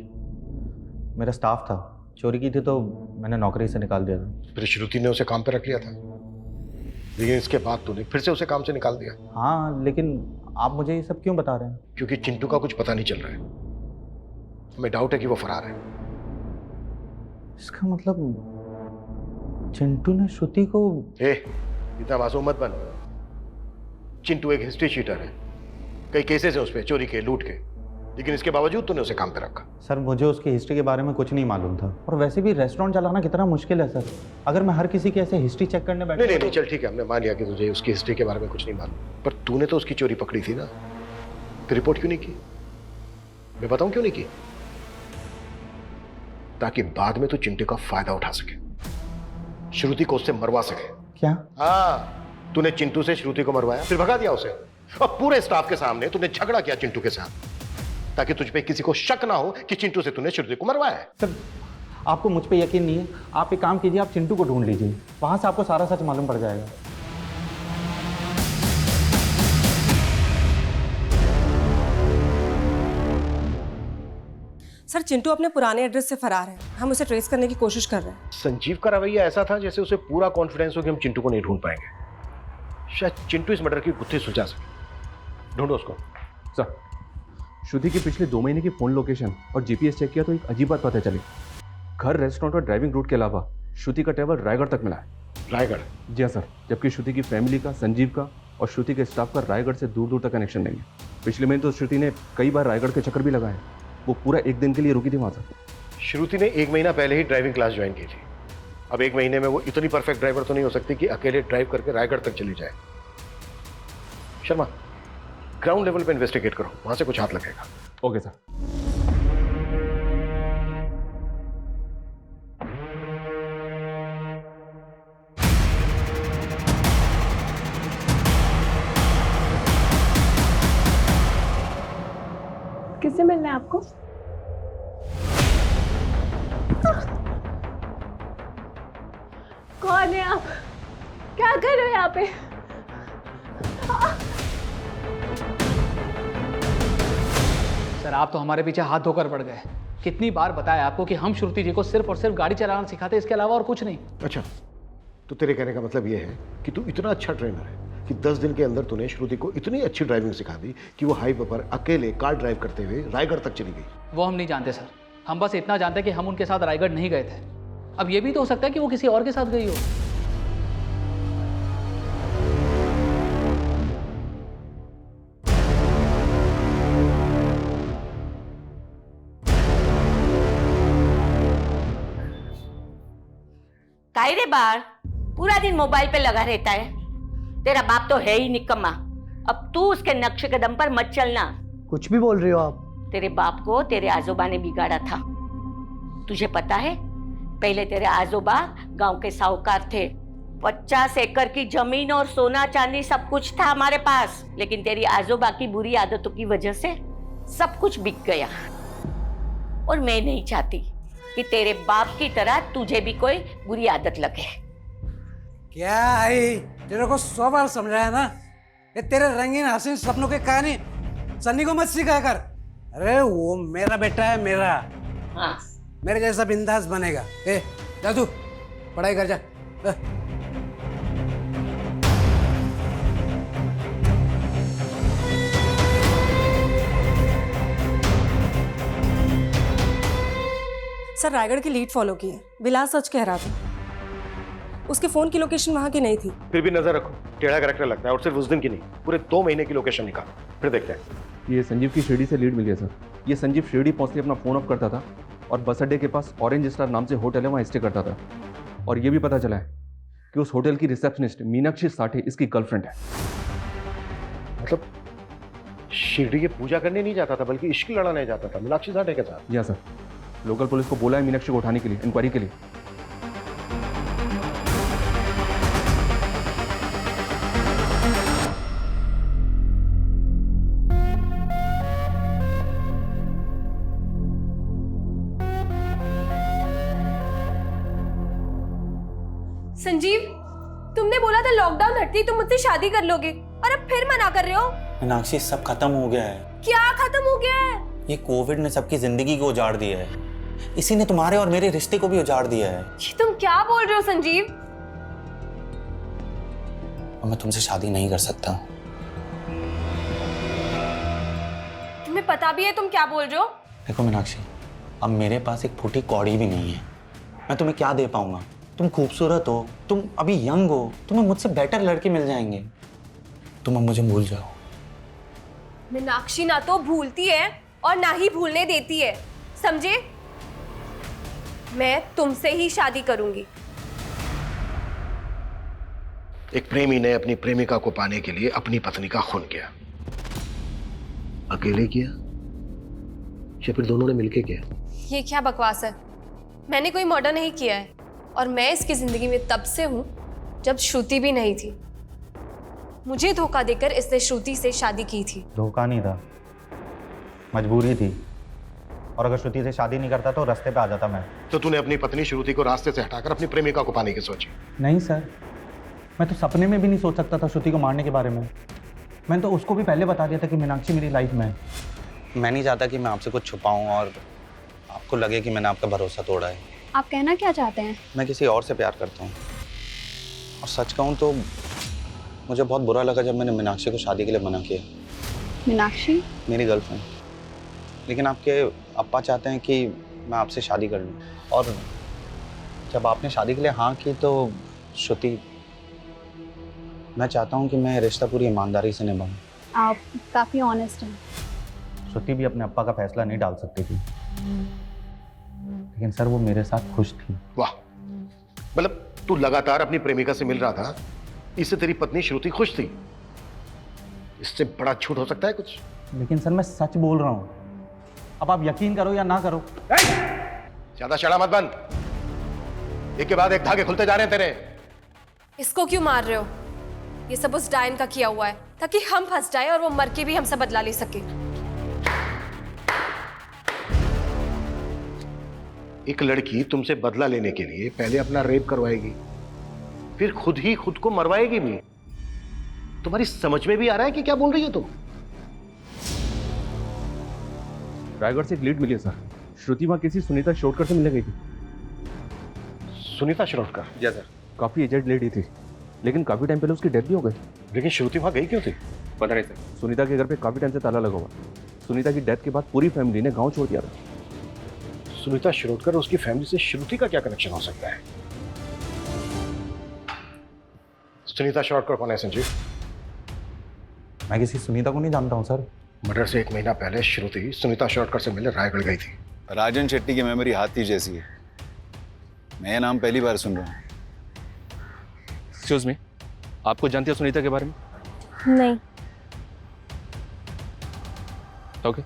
मेरा स्टाफ था, चोरी की थी तो मैंने नौकरी से निकाल दिया था। फिर श्रुति ने उसे काम पे रख लिया था, लेकिन इसके बाद तूने फिर से उसे काम से निकाल दिया। हाँ, लेकिन आप मुझे ये सब क्यों बता रहे हैं? क्योंकि चिंटू का कुछ पता नहीं चल रहा है। हमें डाउट है कि वो फरार है। इसका मतलब चिंटू ने श्रुति को... इतना मासूम मत बन। चिंटू एक हिस्ट्री शीटर है, कई केसेस है उस पर, चोरी के, लूट के, लेकिन इसके बावजूद तूने उसे काम पे रखा। सर, मुझे उसकी हिस्ट्री के बारे में कुछ नहीं मालूम था, और वैसे भी रेस्टोरेंट चलाना कितना मुश्किल है सर। अगर मैं हर किसी की ऐसे हिस्ट्री चेक करने बैठा... नहीं, चल ठीक है, हमने मान लिया कि तुझे उसकी हिस्ट्री के बारे में कुछ नहीं मालूम, पर तूने तो उसकी चोरी पकड़ी थी ना, तो रिपोर्ट क्यों नहीं की? मैं बताऊं क्यों नहीं की? ताकि बाद में तू चिंटू का फायदा उठा सके, श्रुति को उससे मरवा सके। क्या? हाँ, तूने चिंटू से श्रुति को मरवाया, फिर भगा दिया उसे, और पूरे स्टाफ के सामने तूने झगड़ा किया चिंटू के साथ, ताकि तुझ पे किसी को शक ना हो कि चिंटू से तूने श्रुति को मरवाया है। सर, आपको मुझ पे यकीन नहीं है? आप एक काम कीजिए, आप चिंटू को ढूंढ लीजिए, वहां से आपको सारा सच मालूम पड़ जाएगा। सर चिंटू अपने पुराने एड्रेस से फरार है, हम उसे ट्रेस करने की कोशिश कर रहे हैं। संजीव का रवैया ऐसा था जैसे उसे पूरा कॉन्फिडेंस हो कि हम चिंटू को नहीं ढूंढ पाएंगे। शायद चिंटू इस मर्डर की गुत्थी सुलझा सके। ढूंढो उसको। सर, श्रुति की पिछले 2 महीने की फोन लोकेशन और जीपीएस चेक किया तो एक अजीब बात पता चली। घर, रेस्टोरेंट और ड्राइविंग रूट के अलावा श्रुति का ट्रैवल रायगढ़ तक मिला है। रायगढ़? जी हाँ सर, जबकि श्रुति की फैमिली का, संजीव का और श्रुति के स्टाफ का रायगढ़ से दूर दूर तक कनेक्शन नहीं है। पिछले महीने तो श्रुति ने कई बार रायगढ़ के चक्कर भी लगाए। वो पूरा 1 दिन के लिए रुकी थी वहाँ सर। श्रुति ने 1 महीना पहले ही ड्राइविंग क्लास ज्वाइन की थी। अब 1 महीने में वो इतनी परफेक्ट ड्राइवर तो नहीं हो सकती कि अकेले ड्राइव करके रायगढ़ तक चली जाए। शर्मा, ग्राउंड लेवल पे इन्वेस्टिगेट करो, वहां से कुछ हाथ लगेगा। Okay sir. किससे मिलना है आपको? कौन है आप? क्या कर रहे हो यहाँ पे? सर, आप तो हमारे पीछे हाथ धोकर पड़ गए। कितनी बार बताया आपको कि हम श्रुति जी को सिर्फ और सिर्फ गाड़ी चलाना सिखाते, इसके अलावा और कुछ नहीं। अच्छा, तो तेरे कहने का मतलब ये है कि तू इतना अच्छा ट्रेनर है कि 10 दिन के अंदर तूने श्रुति को इतनी अच्छी ड्राइविंग सिखा दी कि वो हाईवे पर अकेले कार ड्राइव करते हुए रायगढ़ तक चली गई। वो हम नहीं जानते सर, हम बस इतना जानते हैं कि हम उनके साथ रायगढ़ नहीं गए थे। अब ये भी तो हो सकता है कि वो किसी और के साथ गई हो। काहे रे बार, पूरा दिन मोबाइल पे लगा रहता है। तेरा बाप तो है ही निकम्मा। अब तू उसके नक्शे कदम पर मत चलना। कुछ भी बोल रही हो आप। तेरे बाप को तेरे आजोबा ने बिगाड़ा था। तुझे पता है, पहले तेरे आजोबा गांव के साहूकार थे। 50 एकड़ की जमीन और सोना चांदी सब कुछ था हमारे पास, लेकिन तेरी आजोबा की बुरी आदतों की वजह से सब कुछ बिक गया। और मैं नहीं चाहती कि तेरे बाप की तरह तुझे भी कोई बुरी आदत लगे। क्या आई, तेरे को 100 बार समझाया ना, ये तेरे रंगीन हसीन सपनों के कहानी सन्नी को मत सिखा कर। अरे वो मेरा बेटा है, मेरा। हाँ, मेरे जैसा बिंदास बनेगा। ए, जा तू पढ़ाई कर जा। सर रायगढ़ की लीड फॉलो की है, विलास सच कह रहा था। उसके फोन की लोकेशन वहां की नहीं थी। फिर भी नजर रखो, टेढ़ा कैरेक्टर लगता है, और सिर्फ उस दिन की नहीं, पूरे 2 महीने की लोकेशन निकालो, फिर देखते हैं। ये संजीव की शिरडी से लीड मिली है सर। ये संजीव शिरडी पहुंचते अपना फ़ोन ऑफ करता था और बस अड्डे के पास ऑरेंज स्टार नाम से होटल है, वहाँ स्टे करता था। और ये भी पता चला है कि उस होटल की रिसेप्शनिस्ट मीनाक्षी साठे इसकी गर्लफ्रेंड है। मतलब शिरडी की पूजा करने नहीं जाता था, बल्कि इश्क लड़ाने जाता था मीनाक्षी साठे के साथ। जी हाँ सर, लोकल पुलिस को बोला है मीनाक्षी को उठाने के लिए, इंक्वायरी के लिए। संजीव, तुमने बोला था लॉकडाउन हटती तुम मुझसे शादी कर लोगे, और अब फिर मना कर रहे हो। मीनाक्षी, सब खत्म हो गया है। क्या खत्म हो गया है? ये कोविड ने सबकी जिंदगी को उजाड़ दिया है। इसी ने तुम्हारे और मेरे रिश्ते को भी उजाड़ दिया है। ये तुम क्या बोल रहे हो संजीव? और मैं तुमसे शादी नहीं कर सकता। तुम्हें पता भी है तुम क्या बोल रहे हो? देखो मीनाक्षी, अब मेरे पास एक फूटी कौड़ी भी नहीं है। मैं तुम्हें क्या दे पाऊंगा? तुम खूबसूरत हो, तुम अभी यंग हो, तुम्हें मुझसे बेटर लड़के मिल जाएंगे। तुम अब मुझे भूल जाओ। मीनाक्षी ना तो भूलती है और ना ही भूलने देती है, समझे? मैं तुमसे ही शादी करूंगी। एक प्रेमी ने अपनी प्रेमिका को पाने के लिए अपनी पत्नी का खून किया। अकेले किया या फिर दोनों ने मिलके किया? ये क्या बकवास है? मैंने कोई मर्डर नहीं किया है और मैं इसकी जिंदगी में तब से हूं जब श्रुति भी नहीं थी। मुझे धोखा देकर इसने श्रुति से शादी की थी। धोखा नहीं था, मजबूरी थी। और अगर श्रुति से शादी नहीं करता तो रास्ते पे आ जाता मैं। तो तूने अपनी पत्नी श्रुति को रास्ते से हटाकर अपनी प्रेमिका को पाने की सोची? नहीं सर, मैं तो सपने में भी नहीं सोच सकता था श्रुति को मारने के बारे में। मैंने तो उसको भी पहले बता दिया था कि मीनाक्षी मेरी लाइफ में है। मैं नहीं चाहता कि मैं आपसे कुछ छुपाऊं और आपको लगे कि मैंने आपका भरोसा तोड़ा है। आप कहना क्या चाहते हैं? मैं किसी और से प्यार करता हूँ। और सच कहूँ तो मुझे बहुत बुरा लगा जब मैंने मीनाक्षी को शादी के लिए मना किया। मीनाक्षी? मेरी गर्लफ्रेंड। लेकिन आपके अप्पा चाहते हैं कि मैं आपसे शादी कर लूँ। और जब आपने शादी के लिए हाँ की तो श्रुति, मैं चाहता हूँ कि मैं रिश्ता पूरी ईमानदारी से निभाऊँ। आप काफ़ी ऑनेस्ट हैं। श्रुति भी अपने अप्पा का फैसला नहीं डाल सकती थी, लेकिन सर वो मेरे साथ खुश थी। वाह, मतलब तू लगातार अपनी प्रेमिका से मिल रहा था, इससे तेरी पत्नी श्रुति खुश थी? इससे बड़ा झूठ हो सकता है कुछ? लेकिन सर मैं सच बोल रहा हूँ, अब आप यकीन करो या ना करो। ज्यादा शड़ा मत बन, एक के बाद एक धागे खुलते जा रहे हैं तेरे। इसको क्यों मार रहे हो? ये सब उस डायन का किया हुआ है ताकि हम फंस जाए और वो मर के भी हमसे बदला ले सके। एक लड़की तुमसे बदला लेने के लिए पहले अपना रेप करवाएगी, फिर खुद ही खुद को मरवाएगी भी। तुम्हारी समझ में भी आ रहा है कि क्या बोल रही हो तुम? रायगढ़ से एक लीड मिली है सर। श्रुति वहां किसी सुनीता शिरोडकर से मिलने गई थी। सुनीता शिरोडकर? Yes sir. काफी एजेड लेडी थी, लेकिन काफी टाइम पहले उसकी डेथ भी हो गई। लेकिन श्रुति वहां गई क्यों थी? पता नहीं सर। सुनीता के घर पे काफी टाइम से ताला लगा हुआ। सुनीता की डेथ के बाद पूरी फैमिली ने गांव छोड़ दिया था। सुनीता शिरोडकर, उसकी फैमिली से श्रुति का क्या कनेक्शन हो सकता है? सुनीता शिरोडकर कौन है संजीव? मैं किसी सुनीता को नहीं जानता हूँ सर। मर्डर से 1 महीना पहले श्रुति सुनीता शिरोडकर से मिलने रायगढ़ गई थी। राजन शेट्टी की मेमोरी हाथी जैसी है। मैं ये नाम पहली बार सुन रहा हूँ। एक्सक्यूज मी, आपको जानती हो सुनीता के बारे में? नहीं। ओके।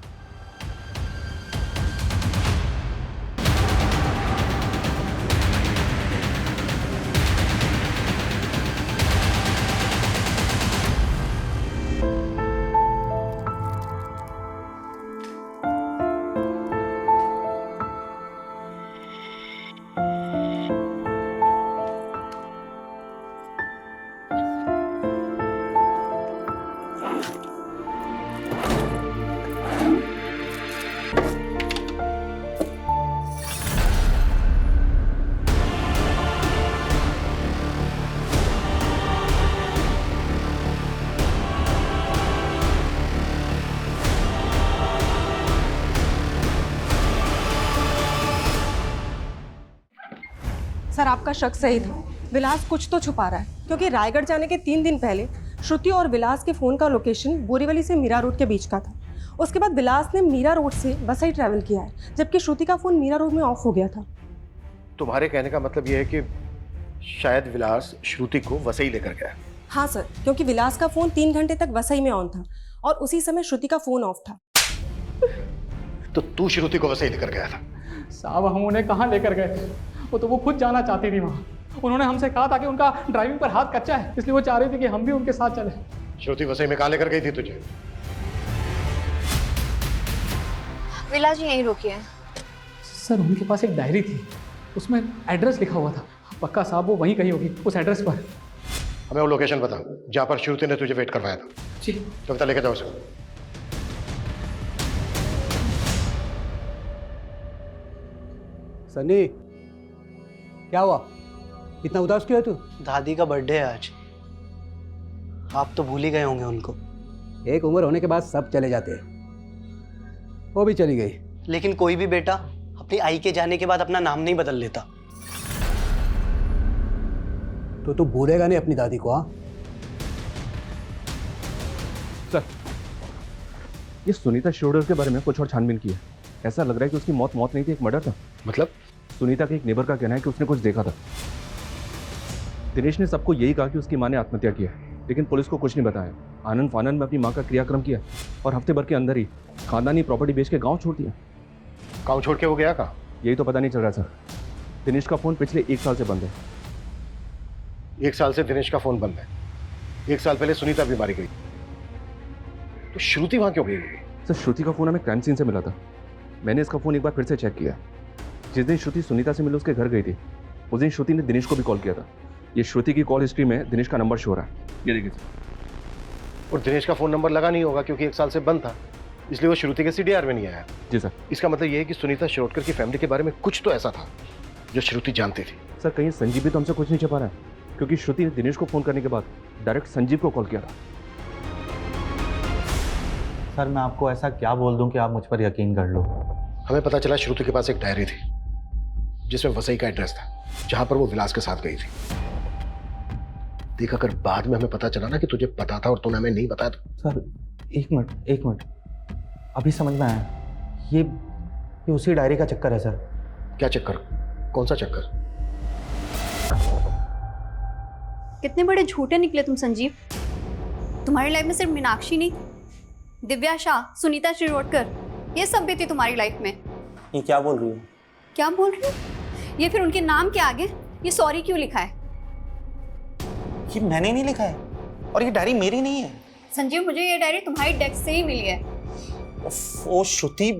सर आपका शक सही था, विलास कुछ तो छुपा रहा है, क्योंकि रायगढ़ जाने के 3 दिन पहले श्रुति और विलास के फ़ोन का लोकेशन बोरीवली से मीरा रोड के बीच का था। उसके बाद विलास ने मीरा रोड से वसई ट्रैवल किया है, जबकि श्रुति का फ़ोन मीरा रोड में ऑफ हो गया था। तुम्हारे कहने का मतलब यह है कि शायद विलास श्रुति को वसई लेकर गया? हाँ सर, क्योंकि विलास का फ़ोन 3 घंटे तक वसई में ऑन था और उसी समय श्रुति का फ़ोन ऑफ था। तो तू श्रुति को वसई लेकर गया था? साहब हम उन्हें कहाँ लेकर गए थे, वो खुद जाना चाहती थी वहाँ। उन्होंने हमसे कहा था कि उनका ड्राइविंग पर हाथ कच्चा है, इसलिए वो चाह रही थी कि हम भी उनके साथ चले। श्रुति वसई में कहाँ लेकर गई थी तुझे? विलास जी यहीं रुकिए। सर उनके पास एक डायरी थी, उसमें एड्रेस लिखा हुआ था। पक्का साहब वो वहीं कहीं होगी, उस एड्रेस पर। हमें वो लोकेशन बता जहाँ पर श्रुति ने तुझे वेट करवाया था। जी। कविता लेकर जाओ उसको। सनी, क्या हुआ? इतना उदास क्यों है तू? दादी का बर्थडे है आज। आप तो भूल ही गए होंगे उनको। एक उम्र होने के बाद सब चले जाते हैं। वो भी चली गई। लेकिन कोई भी बेटा अपनी आई के जाने के बाद अपना नाम नहीं बदल लेता। तो तू भूलेगा नहीं अपनी दादी को? हाँ, सर, ये सुनीता शिरोडकर के बारे में कुछ और छानबीन की है। ऐसा लग रहा है कि उसकी मौत नहीं थी, एक मर्डर था। मतलब? सुनीता के एक नेबर का कहना है कि उसने कुछ देखा था। दिनेश ने सबको यही कहा कि उसकी मां ने आत्महत्या की है, लेकिन पुलिस को कुछ नहीं बताया। आनंद फानन में अपनी मां का क्रियाक्रम किया और हफ्ते भर के अंदर ही खानदानी प्रॉपर्टी बेच के गांव छोड़ दिया। गांव छोड़ के वो गया कहाँ? यही तो पता नहीं चल रहा सर। दिनेश का फोन पिछले 1 साल से बंद है। 1 साल से दिनेश का फोन बंद है। 1 साल पहले सुनीता भी मारी गई, तो श्रुति वहां क्यों गई? सर, श्रुति का फोन हमें क्राइम सीन से मिला था। मैंने इसका फोन एक बार फिर से चेक किया। जिस दिन श्रुति सुनीता से मिले उसके घर गई थी, उस दिन श्रुति ने दिनेश को भी कॉल किया था। ये श्रुति की कॉल हिस्ट्री में दिनेश का नंबर शो हो रहा है। ये देखिए सर। और दिनेश का फोन नंबर लगा नहीं होगा क्योंकि 1 साल से बंद था, इसलिए वो श्रुति के CDR में नहीं आया। जी सर। इसका मतलब ये है कि सुनीता शिरोडकर की फैमिली के बारे में कुछ तो ऐसा था जो श्रुति जानती थी। सर, कहीं संजीव भी तो हमसे कुछ नहीं छिपा रहा है, क्योंकि श्रुति ने दिनेश को फोन करने के बाद डायरेक्ट संजीव को कॉल किया था। सर, मैं आपको ऐसा क्या बोल दूं कि आप मुझ पर यकीन कर लो? हमें पता चला श्रुति के पास एक डायरी थी जिसमें वसई का एड्रेस था, जहां पर वो विलास के साथ गई थी। देख, अगर बाद में हमें पता चला ना कि तुझे पता था और तूने हमें नहीं बताया तो। सर, एक मिनट, अभी समझ में आया। ये उसी डायरी का चक्कर है सर। क्या चक्कर? कौन सा चक्कर? कितने बड़े झूठे निकले तुम संजीव। तुम्हारी लाइफ में सिर्फ मीनाक्षी नहीं, दिव्या शाह, सुनीता शिरोडकर, ये सब भी थी तुम्हारी लाइफ में। ये क्या बोल रही हो? क्या बोल रही हो? ये फिर उनके नाम के आगे ये सॉरी क्यों लिखा है? ये मैंने नहीं लिखा है और ये डायरी मेरी नहीं है। संजीव, मुझे ये डायरी तुम्हारी डेस्क से ही मिली है। ओ श्रुति,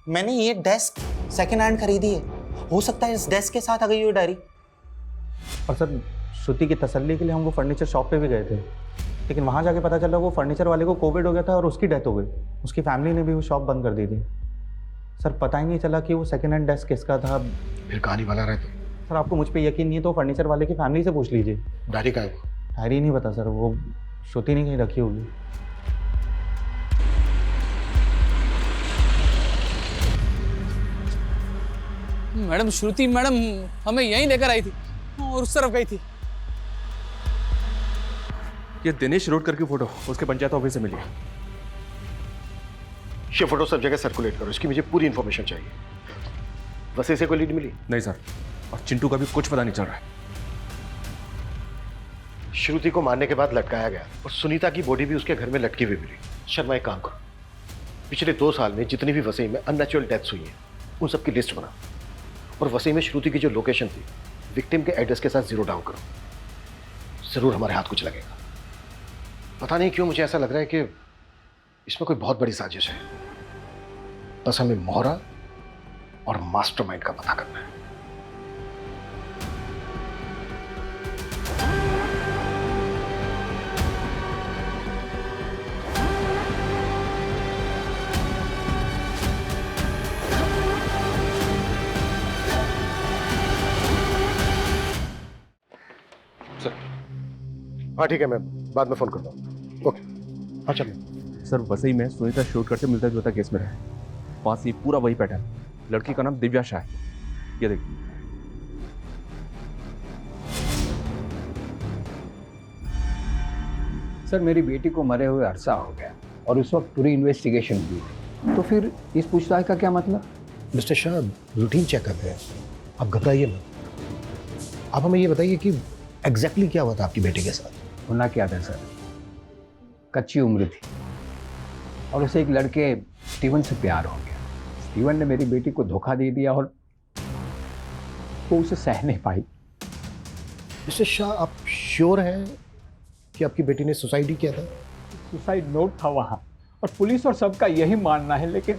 मैंने ये डेस्क सेकंड हैंड खरीदी है। हो सकता है इस डेस्क के साथ आ गई ये डायरी। और सर, श्रुति की तसल्ली के लिए हम वो फर्नीचर शॉप पे भी गए थे, लेकिन वहाँ जाके पता चला वो फर्नीचर वाले को कोविड हो गया था और उसकी डेथ हो गई। उसकी फैमिली ने भी वो शॉप बंद कर दी थी। सर, पता ही नहीं चला कि वो सेकंड हैंड डेस्क किसका था। फिर कहानी बना रहे थे? सर, आपको मुझ पे यकीन नहीं है तो फर्नीचर वाले की फैमिली से पूछ लीजिए। डायरी का है वो? डायरी नहीं पता सर, वो श्रुति ने कहीं रखी होगी। मैडम, श्रुति मैडम हमें यहीं लेकर आई थी और उस तरफ गई थी। ये दिनेश शिरोडकर की फोटो उसके पंचायत ऑफिस से मिली है। ये फोटो सब जगह सर्कुलेट करो, इसकी मुझे पूरी इन्फॉर्मेशन चाहिए। वैसे से कोई लीड मिली? नहीं सर, और चिंटू का भी कुछ पता नहीं चल रहा है। श्रुति को मारने के बाद लटकाया गया और सुनीता की बॉडी भी उसके घर में लटकी हुई मिली। शर्मा, एक काम करो, पिछले 2 साल में जितनी भी वसई में अननेचुरल डेथ्स हुई हैं उन सबकी लिस्ट बना और वसई में श्रुति की जो लोकेशन थी विक्टिम के एड्रेस के साथ 0 डाउन करो। जरूर हमारे हाथ कुछ लगेगा। पता नहीं क्यों मुझे ऐसा लग रहा है कि इसमें कोई बहुत बड़ी साजिश है। बस हमें मोहरा और मास्टरमाइंड का पता करना है। हाँ ठीक है, मैं बाद में फोन करता हूँ। ओके, हाँ चलो। सर, वसई में सुनीता शिरोडकर से मिलता जुलता केस में रहा है। वहाँ से पूरा वही पैटर्न। लड़की का नाम दिव्या शाह है। ये देखिए। सर, मेरी बेटी को मरे हुए अरसा हो गया और उस वक्त पूरी इन्वेस्टिगेशन हुई, तो फिर इस पूछताछ का क्या मतलब? मिस्टर शाह, रूटीन चेकअप है, आप घबराइए मत। आप हमें ये बताइए कि एग्जैक्टली क्या हुआ था आपकी बेटी के साथ? होना क्या था सर, कच्ची उम्र थी और उसे एक लड़के स्टीवन से प्यार हो गया। स्टीवन ने मेरी बेटी को धोखा दे दिया और वो उसे सह नहीं पाई। मिस्टर शाह, आप श्योर हैं कि आपकी बेटी ने सुसाइड ही किया था? सुसाइड नोट था वहाँ और पुलिस और सबका यही मानना है, लेकिन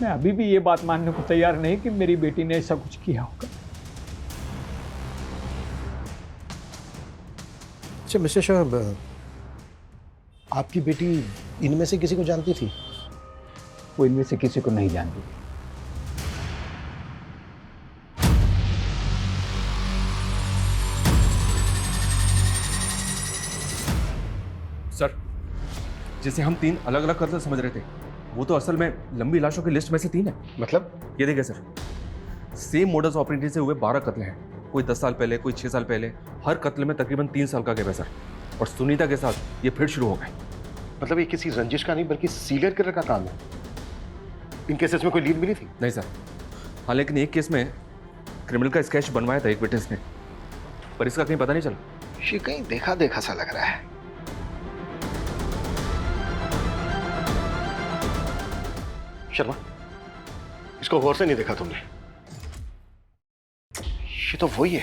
मैं अभी भी ये बात मानने को तैयार नहीं कि मेरी बेटी ने ऐसा कुछ किया होगा। अच्छा मिस्टर शाह, आपकी बेटी इनमें से किसी को जानती थी? वो इनमें से किसी को नहीं जानती। जिसे हम 3 अलग अलग कत्ल समझ रहे थे, वो तो असल में लंबी लाशों की लिस्ट में से 3 है। मतलब? ये देखिए सर, सेम मोडस ऑपरेंडी से हुए 12 कत्ल हैं। कोई 10 साल पहले, कोई 6 साल पहले। हर कत्ल में तकरीबन 3 साल का गैप है सर। और सुनीता के साथ ये फिर शुरू हो गए। मतलब ये किसी रंजिश का नहीं बल्कि सीरियल किलर का काम है। इन केसेस में कोई लीड मिली थी? नहीं सर। हाँ, लेकिन एक केस में क्रिमिनल का स्केच बनवाया था एक विटनेस ने, पर इसका कहीं पता नहीं चला। ये कहीं देखा देखा सा लग रहा है। शर्मा, इसको गौर से नहीं देखा तुमने? ये तो वही है।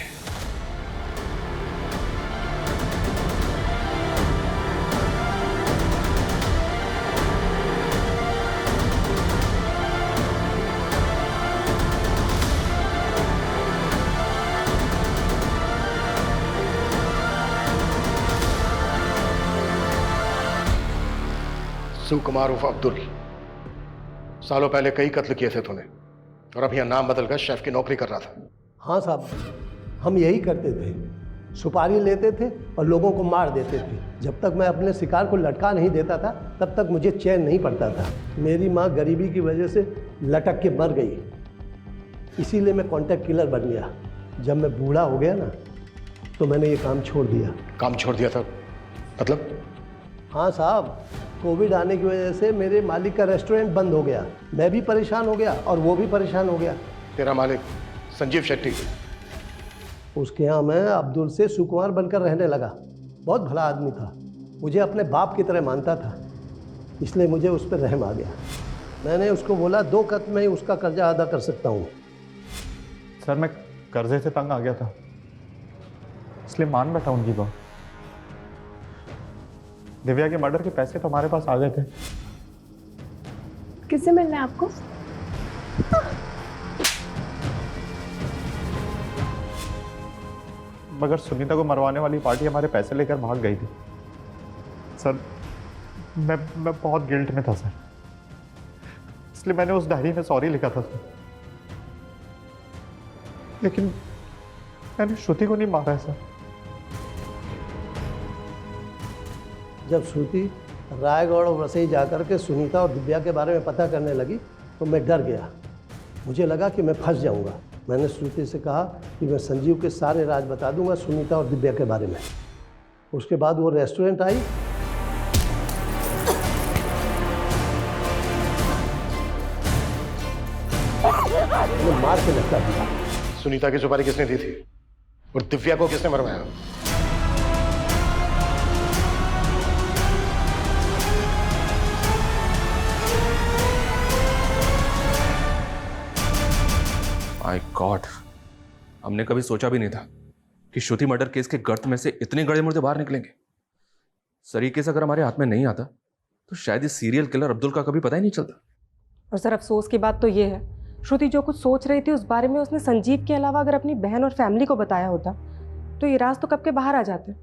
शिव कुमार उर्फ अब्दुल, सालों पहले कई कत्ल किए थे तूने, और अब यहाँ नाम बदलकर शेफ की नौकरी कर रहा था। हाँ साहब, हम यही करते थे। सुपारी लेते थे और लोगों को मार देते थे। जब तक मैं अपने शिकार को लटका नहीं देता था तब तक मुझे चैन नहीं पड़ता था। मेरी माँ गरीबी की वजह से लटक के मर गई, इसीलिए मैं कॉन्ट्रैक्ट किलर बन गया। जब मैं बूढ़ा हो गया ना तो मैंने ये काम छोड़ दिया। काम छोड़ दिया था मतलब? हाँ साहब, कोविड आने की वजह से मेरे मालिक का रेस्टोरेंट बंद हो गया। मैं भी परेशान हो गया और वो भी परेशान हो गया। तेरा मालिक संजीव शेट्टी, उसके यहाँ मैं अब्दुल से सुकुमार बनकर रहने लगा। बहुत भला आदमी था, मुझे अपने बाप की तरह मानता था, इसलिए मुझे उस पर रहम आ गया। मैंने उसको बोला 2 कत्ल में ही उसका कर्जा अदा कर सकता हूँ। सर मैं कर्जे से तंग आ गया था, इसलिए मान बैठा उनकी बात। दिव्या के मर्डर के पैसे तो हमारे पास आ गए थे। किससे मिलना है आपको? मगर सुनीता को मरवाने वाली पार्टी हमारे पैसे लेकर भाग गई थी। सर मैं बहुत गिल्ट में था सर, इसलिए मैंने उस डायरी में सॉरी लिखा था सर। लेकिन मैंने श्रुति को नहीं मारा है सर। जब श्रुति रायगढ़ और वसई जाकर के सुनीता और दिव्या के बारे में पता करने लगी तो मैं डर गया। मुझे लगा कि मैं फंस जाऊंगा। मैंने श्रुति से कहा कि मैं संजीव के सारे राज बता दूंगा सुनीता और दिव्या के बारे में। उसके बाद वो रेस्टोरेंट आई, मैं मार के लटका दिया। सुनीता की सुपारी किसने दी थी और दिव्या को किसने मरवाया? माय गॉड, हमने कभी सोचा भी नहीं था कि श्रुति मर्डर केस के गर्त में से इतने गड़े मुर्दे बाहर निकलेंगे। सर, ये केस अगर हमारे हाथ में नहीं आता तो शायद इस सीरियल किलर अब्दुल का कभी पता ही नहीं चलता। और सर अफसोस की बात तो ये है, श्रुति जो कुछ सोच रही थी उस बारे में उसने संजीव के अलावा अगर अपनी बहन और फैमिली को बताया होता तो ये राज तो कब के बाहर आ जाते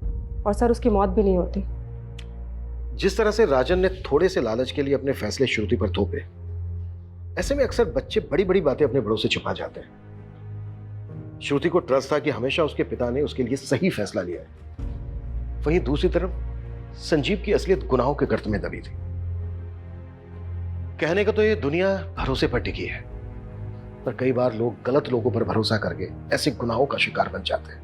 और सर उसकी मौत भी नहीं होती। जिस तरह से राजन ने थोड़े से लालच के लिए अपने फैसले श्रुति पर थोपे, ऐसे में अक्सर बच्चे बड़ी बड़ी बातें अपने बड़ों से छुपा जाते हैं। श्रुति को ट्रस्ट था कि हमेशा उसके पिता ने उसके लिए सही फैसला लिया है। वहीं दूसरी तरफ संजीव की असलियत गुनाहों के गर्त में दबी थी। कहने का तो ये दुनिया भरोसे पर टिकी है, पर कई बार लोग गलत लोगों पर भरोसा करके ऐसे गुनाहों का शिकार बन जाते हैं।